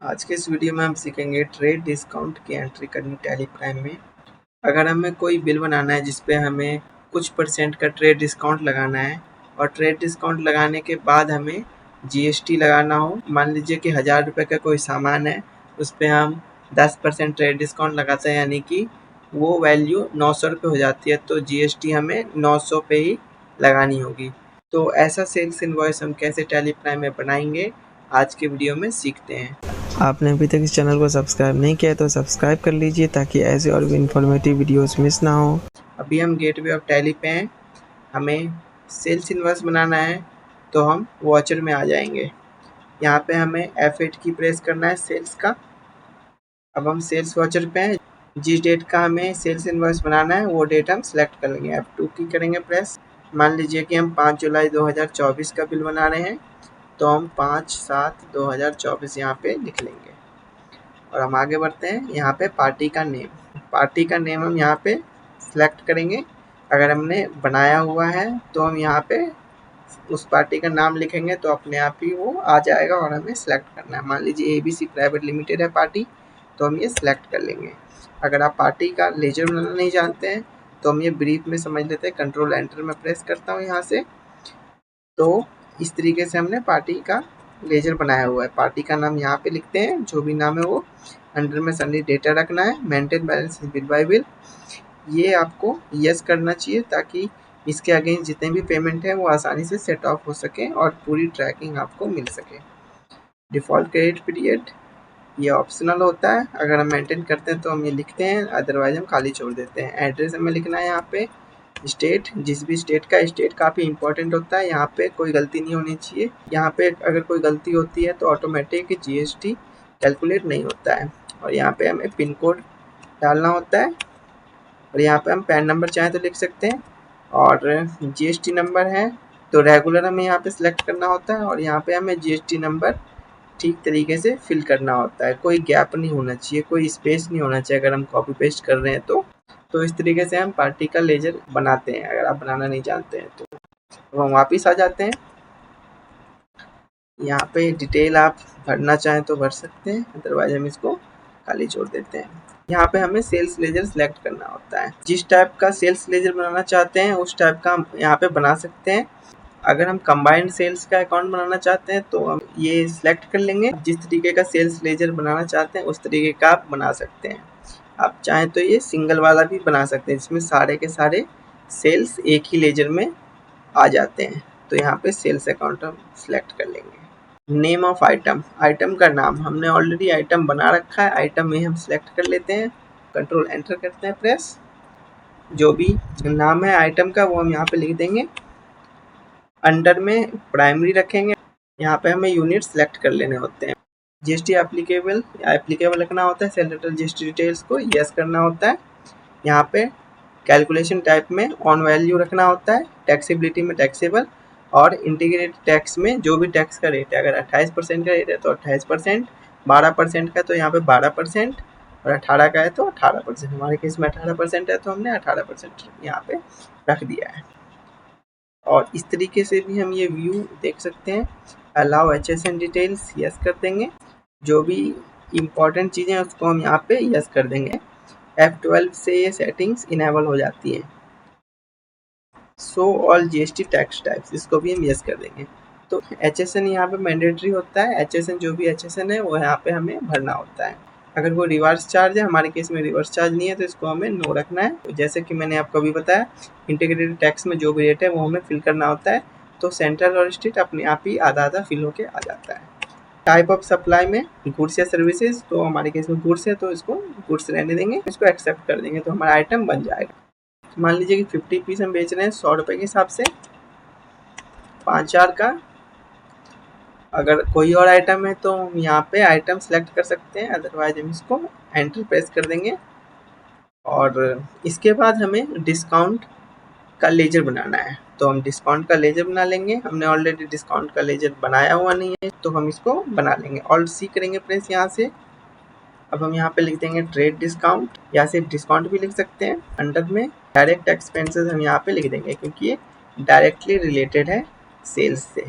आज के इस वीडियो में हम सीखेंगे ट्रेड डिस्काउंट की एंट्री करनी टैली प्राइम में। अगर हमें कोई बिल बनाना है जिस पे हमें कुछ परसेंट का ट्रेड डिस्काउंट लगाना है और ट्रेड डिस्काउंट लगाने के बाद हमें जीएसटी लगाना हो, मान लीजिए कि 1000 रुपये का कोई सामान है, उस पर हम 10% ट्रेड डिस्काउंट लगाते हैं, यानी कि वो वैल्यू 900 रुपये हो जाती है, तो जीएसटी हमें 900 पे ही लगानी होगी। तो ऐसा सेल्स इनवॉइस हम कैसे टैली प्राइम में बनाएंगे, आज के वीडियो में सीखते हैं। आपने अभी तक इस चैनल को सब्सक्राइब नहीं किया है तो सब्सक्राइब कर लीजिए ताकि ऐसे और भी इन्फॉर्मेटिव वीडियोस मिस ना हो। अभी हम गेटवे ऑफ टैली पे हैं, हमें सेल्स इनवॉइस बनाना है, तो हम वॉचर में आ जाएंगे। यहाँ पे हमें F8 की प्रेस करना है सेल्स का। अब हम सेल्स वॉचर पे हैं, जिस डेट का हमें सेल्स इनवॉइस बनाना है वो डेट हम सेलेक्ट कर लेंगे। F2 की करेंगे प्रेस। मान लीजिए कि हम 5 जुलाई 2024 का बिल बना रहे हैं, तो हम 5/7/2024 यहाँ पे लिख लेंगे और हम आगे बढ़ते हैं। यहाँ पे पार्टी का नेम हम यहाँ पे सिलेक्ट करेंगे। अगर हमने बनाया हुआ है तो हम यहाँ पे उस पार्टी का नाम लिखेंगे तो अपने आप ही वो आ जाएगा और हमें सेलेक्ट करना है। मान लीजिए ABC प्राइवेट लिमिटेड है पार्टी, तो हम ये सिलेक्ट कर लेंगे। अगर आप पार्टी का लेजर बनाना नहीं जानते हैं तो हम ये ब्रीफ में समझ लेते हैं। कंट्रोल एंटर में प्रेस करता हूँ यहाँ से, तो इस तरीके से हमने पार्टी का लेजर बनाया हुआ है। पार्टी का नाम यहाँ पे लिखते हैं, जो भी नाम है वो। अंडर में सन्नी डेटा रखना है, maintain balance bill bye bill, ये आपको यस करना चाहिए ताकि इसके अगेंस्ट जितने भी पेमेंट है वो आसानी से सेट ऑफ हो सके और पूरी ट्रैकिंग आपको मिल सके। डिफ़ॉल्ट क्रेडिट पीरियड ये ऑप्शनल होता है, अगर हम मेंटेन करते हैं तो हम ये लिखते हैं, अदरवाइज हम खाली छोड़ देते हैं। एड्रेस हमें लिखना है यहाँ पे। स्टेट, जिस भी स्टेट का, स्टेट काफ़ी इंपॉर्टेंट होता है, यहाँ पे कोई गलती नहीं होनी चाहिए। यहाँ पे अगर कोई गलती होती है तो ऑटोमेटिक जीएसटी कैलकुलेट नहीं होता है। और यहाँ पे हमें पिन कोड डालना होता है और यहाँ पे हम पैन नंबर चाहें तो लिख सकते हैं। और जीएसटी नंबर है तो रेगुलर हमें यहाँ पे सिलेक्ट करना होता है और यहाँ पे हमें जीएसटी नंबर ठीक तरीके से फिल करना होता है। कोई गैप नहीं होना चाहिए, कोई स्पेस नहीं होना चाहिए अगर हम कॉपी पेस्ट कर रहे हैं तो इस तरीके से हम पार्टी का लेजर बनाते हैं, अगर आप बनाना नहीं जानते हैं तो। अब हम वापस आ जाते हैं। यहाँ पे डिटेल आप भरना चाहें तो भर सकते हैं, अदरवाइज हम इसको खाली छोड़ देते हैं। यहाँ पे हमें सेल्स लेजर सिलेक्ट करना होता है। जिस टाइप का सेल्स लेजर बनाना चाहते हैं उस टाइप का हम यहाँ पे बना सकते हैं। अगर हम कंबाइंड सेल्स का अकाउंट बनाना चाहते हैं तो हम ये सिलेक्ट कर लेंगे। जिस तरीके का सेल्स लेजर बनाना चाहते हैं उस तरीके का आप बना सकते हैं। आप चाहें तो ये सिंगल वाला भी बना सकते हैं, जिसमें सारे के सारे सेल्स एक ही लेजर में आ जाते हैं। तो यहाँ पे सेल्स अकाउंट हम सिलेक्ट कर लेंगे। नेम ऑफ आइटम, आइटम का नाम हमने ऑलरेडी आइटम बना रखा है, आइटम में हम सिलेक्ट कर लेते हैं। कंट्रोल एंटर करते हैं प्रेस। जो भी नाम है आइटम का वो हम यहाँ पे लिख देंगे। अंडर में प्राइमरी रखेंगे। यहाँ पे हमें यूनिट सेलेक्ट कर लेने होते हैं। जीएसटी एप्लीकेबल रखना होता है। सेल टोटल जीएसटी डिटेल्स को यस करना होता है। यहाँ पे कैलकुलेशन टाइप में ऑन वैल्यू रखना होता है। टैक्सेबिलिटी में टैक्सेबल और इंटीग्रेटेड टैक्स में जो भी टैक्स का रेट है, अगर 28% का रेट है तो 28%, 12% का तो यहाँ पे 12% और 18 का है तो 18%। हमारे केस में 18% है तो हमने 18% यहाँ पे रख दिया है। और इस तरीके से भी हम ये व्यू देख सकते हैं। अलाउ HSN डिटेल्स यस कर देंगे। जो भी इम्पोर्टेंट चीज़ें हैं उसको हम यहाँ पे यस कर देंगे। F12 से ये सेटिंग्स इनेबल हो जाती है। Show all GST tax types, इसको भी हम यस कर देंगे। तो HSN यहाँ पे मैंडेटरी होता है। HSN जो भी HSN है वो यहाँ पे हमें भरना होता है। अगर कोई रिवर्स चार्ज है, हमारे केस में रिवर्स चार्ज नहीं है तो इसको हमें नो रखना है। तो जैसे कि मैंने आपको अभी बताया, इंटीग्रेटेड टैक्स में जो भी रेट है वो हमें फिल करना होता है। तो सेंट्रल और स्टेट अपने आप ही आधा आधा फिल होके आ जाता है। टाइप ऑफ सप्लाई में गुड्स या सर्विसेज, तो हमारे केस में गुड्स है तो इसको गुड्स रहने देंगे, इसको एक्सेप्ट कर देंगे तो हमारा आइटम बन जाएगा। मान लीजिए कि 50 पीस हम बेच रहे हैं 100 रुपये के हिसाब से 5000 का। अगर कोई और आइटम है तो हम यहाँ पे आइटम सेलेक्ट कर सकते हैं, अदरवाइज हम इसको एंटर प्रेस कर देंगे। और इसके बाद हमें डिस्काउंट का लेजर बनाना है, तो हम डिस्काउंट का लेजर बना लेंगे। हमने ऑलरेडी डिस्काउंट का लेजर बनाया हुआ नहीं है तो हम इसको बना लेंगे। ऑल्ट सी करेंगे प्रेस यहाँ से। अब हम यहाँ पे लिख देंगे ट्रेड डिस्काउंट, या सिर्फ डिस्काउंट भी लिख सकते हैं। अंडर में डायरेक्ट एक्सपेंसेस हम यहाँ पे लिख देंगे क्योंकि ये डायरेक्टली रिलेटेड है सेल्स से।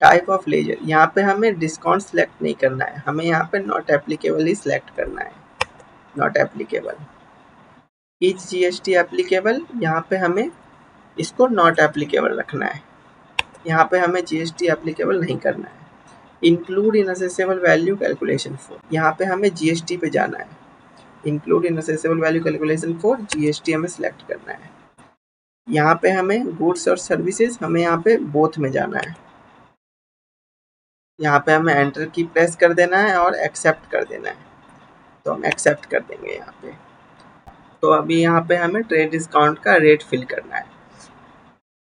टाइप ऑफ लेजर, यहाँ पे हमें डिस्काउंट सेलेक्ट नहीं करना है, हमें यहाँ पे नॉट एप्लीकेबल ही सिलेक्ट करना है, not applicable. Is GST applicable, यहाँ पे हमें इसको नॉट एप्लीकेबल रखना है, यहाँ पे हमें जीएसटी एप्लीकेबल नहीं करना है। Include in accessible value calculation for, यहाँ पे हमें जीएसटी पे जाना है, include in accessible value calculation for GST हमें सिलेक्ट करना है। यहाँ पे हमें गुड्स और सर्विसेज, हमें यहाँ पे बोथ में जाना है, यहाँ पे हमें एंटर की प्रेस कर देना है और एक्सेप्ट कर देना है, तो हम एक्सेप्ट कर देंगे यहाँ पे। तो अभी यहाँ पे हमें ट्रेड डिस्काउंट का रेट फिल करना है।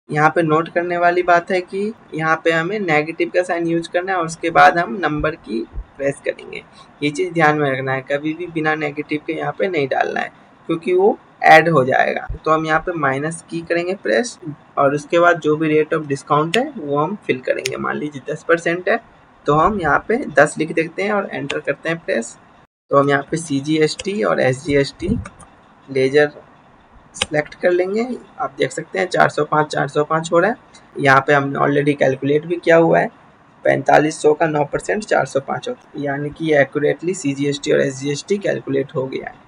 यहाँ पे नोट करने वाली बात है कि यहाँ पे हमें नेगेटिव का साइन यूज करना है और उसके बाद हम नंबर की प्रेस करेंगे। ये चीज़ ध्यान में रखना है, कभी भी बिना नेगेटिव के यहाँ पे नहीं डालना है, क्योंकि वो ऐड हो जाएगा। तो हम यहाँ पे माइनस की करेंगे प्रेस, और उसके बाद जो भी रेट ऑफ डिस्काउंट है वो हम फिल करेंगे। मान लीजिए 10% है, तो हम यहाँ पे 10 लिख देते हैं और एंटर करते हैं प्रेस। तो हम यहाँ पे CGST और SGST लेजर सेलेक्ट कर लेंगे। आप देख सकते हैं 405 हो रहा है। यहाँ पे हमने ऑलरेडी कैलकुलेट भी किया हुआ है, 4500 का 9% 405 होता है, यानी कि एक्यूरेटली CGST और SGST कैलकुलेट हो गया है।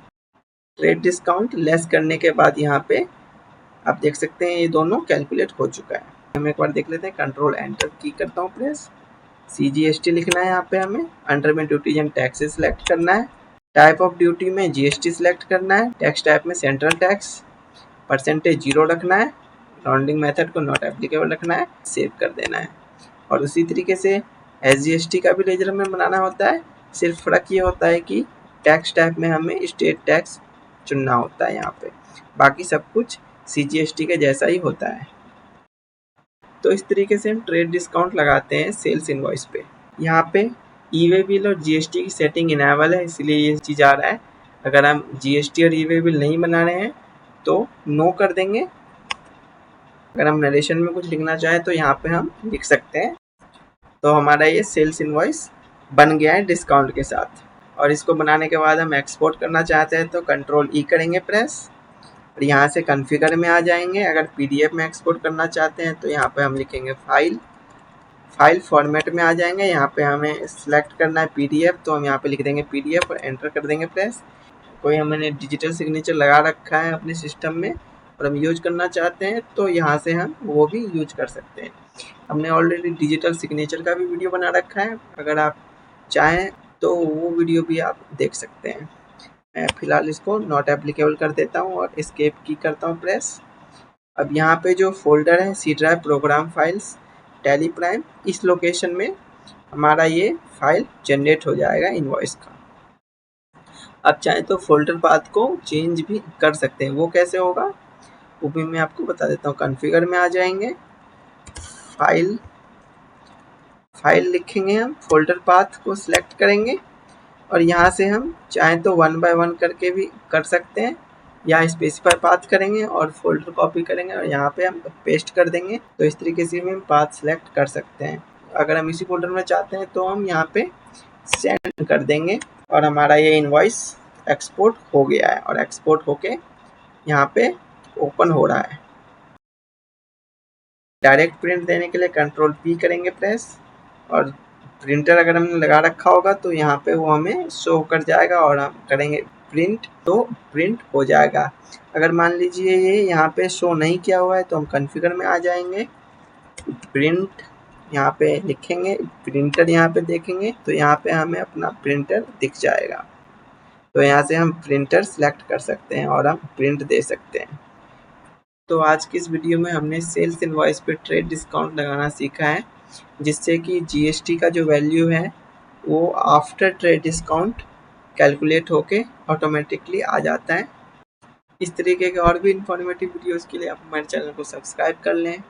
ट्रेड डिस्काउंट लेस करने के बाद यहाँ पे आप देख सकते हैं ये दोनों कैलकुलेट हो चुका है। हम एक बार देख लेते हैं, कंट्रोल एंटर की करता हूँ प्रेस। CGST लिखना है यहाँ पे हमें, अंडर में ड्यूटीज एंड टैक्सेस सेलेक्ट करना है, टाइप ऑफ ड्यूटी में GST सेलेक्ट करना है, टैक्स टाइप में सेंट्रल टैक्स, परसेंटेज 0 रखना है, राउंडिंग मेथड को नॉट एप्लीकेबल रखना है, सेव कर देना है। और उसी तरीके से SGST का भी लेजर में बनाना होता है, सिर्फ फ़र्क ये होता है कि टैक्स टाइप में हमें स्टेट टैक्स चुनना होता है यहाँ पे, बाकी सब कुछ CGST के जैसा ही होता है। तो इस तरीके से हम ट्रेड डिस्काउंट लगाते हैं सेल्स इनवॉइस पे। यहाँ पे ई-वे बिल और GST की सेटिंग इनेबल है, इसलिए ये चीज़ आ रहा है। अगर हम GST और ई-वे बिल नहीं बना रहे हैं तो नो कर देंगे। अगर हम नरेशन में कुछ लिखना चाहें तो यहाँ पे हम लिख सकते हैं। तो हमारा ये सेल्स इनवॉइस बन गया है डिस्काउंट के साथ। और इसको बनाने के बाद हम एक्सपोर्ट करना चाहते हैं तो कंट्रोल E करेंगे प्रेस, और यहाँ से कॉन्फ़िगर में आ जाएंगे। अगर PDF में एक्सपोर्ट करना चाहते हैं तो यहाँ पे हम लिखेंगे फाइल फॉर्मेट में आ जाएंगे। यहाँ पे हमें सिलेक्ट करना है PDF, तो हम यहाँ पे लिख देंगे PDF और एंटर कर देंगे प्रेस। कोई हमने डिजिटल सिग्नेचर लगा रखा है अपने सिस्टम में और हम यूज करना चाहते हैं तो यहाँ से हम वो भी यूज कर सकते हैं। हमने ऑलरेडी डिजिटल सिग्नेचर का भी वीडियो बना रखा है, अगर आप चाहें तो वो वीडियो भी आप देख सकते हैं। मैं फ़िलहाल इसको नॉट एप्लीकेबल कर देता हूँ और एस्केप की करता हूँ प्रेस। अब यहाँ पे जो फोल्डर है C drive program files tally prime, इस लोकेशन में हमारा ये फाइल जनरेट हो जाएगा इनवॉइस का। आप चाहें तो फोल्डर पाथ को चेंज भी कर सकते हैं, वो कैसे होगा वो भी मैं आपको बता देता हूँ। कॉन्फ़िगर में आ जाएंगे, फाइल लिखेंगे, हम फोल्डर पाथ को सिलेक्ट करेंगे और यहाँ से हम चाहें तो 1 बाय 1 करके भी कर सकते हैं, या स्पेसिफाई पाथ करेंगे और फोल्डर कॉपी करेंगे और यहाँ पे हम पेस्ट कर देंगे। तो इस तरीके से हम पाथ सिलेक्ट कर सकते हैं। अगर हम इसी फोल्डर में चाहते हैं तो हम यहाँ पे सेंड कर देंगे और हमारा ये इनवॉइस एक्सपोर्ट हो गया है और एक्सपोर्ट होके यहाँ पे ओपन हो रहा है। डायरेक्ट प्रिंट देने के लिए कंट्रोल P करेंगे प्रेस, और प्रिंटर अगर हमने लगा रखा होगा तो यहाँ पे वो हमें शो कर जाएगा और हम करेंगे प्रिंट तो प्रिंट हो जाएगा। अगर मान लीजिए ये यहाँ पे शो नहीं किया हुआ है तो हम कॉन्फ़िगर में आ जाएंगे, प्रिंट यहाँ पे लिखेंगे, प्रिंटर यहाँ पे देखेंगे तो यहाँ पे हमें अपना प्रिंटर दिख जाएगा। तो यहाँ से हम प्रिंटर सेलेक्ट कर सकते हैं और हम प्रिंट दे सकते हैं। तो आज की इस वीडियो में हमने सेल्स इनवॉइस पे ट्रेड डिस्काउंट लगाना सीखा है, जिससे कि GST का जो वैल्यू है वो आफ्टर ट्रेड डिस्काउंट कैलकुलेट होके ऑटोमेटिकली आ जाता है। इस तरीके के और भी इंफॉर्मेटिव वीडियोस के लिए आप हमारे चैनल को सब्सक्राइब कर लें।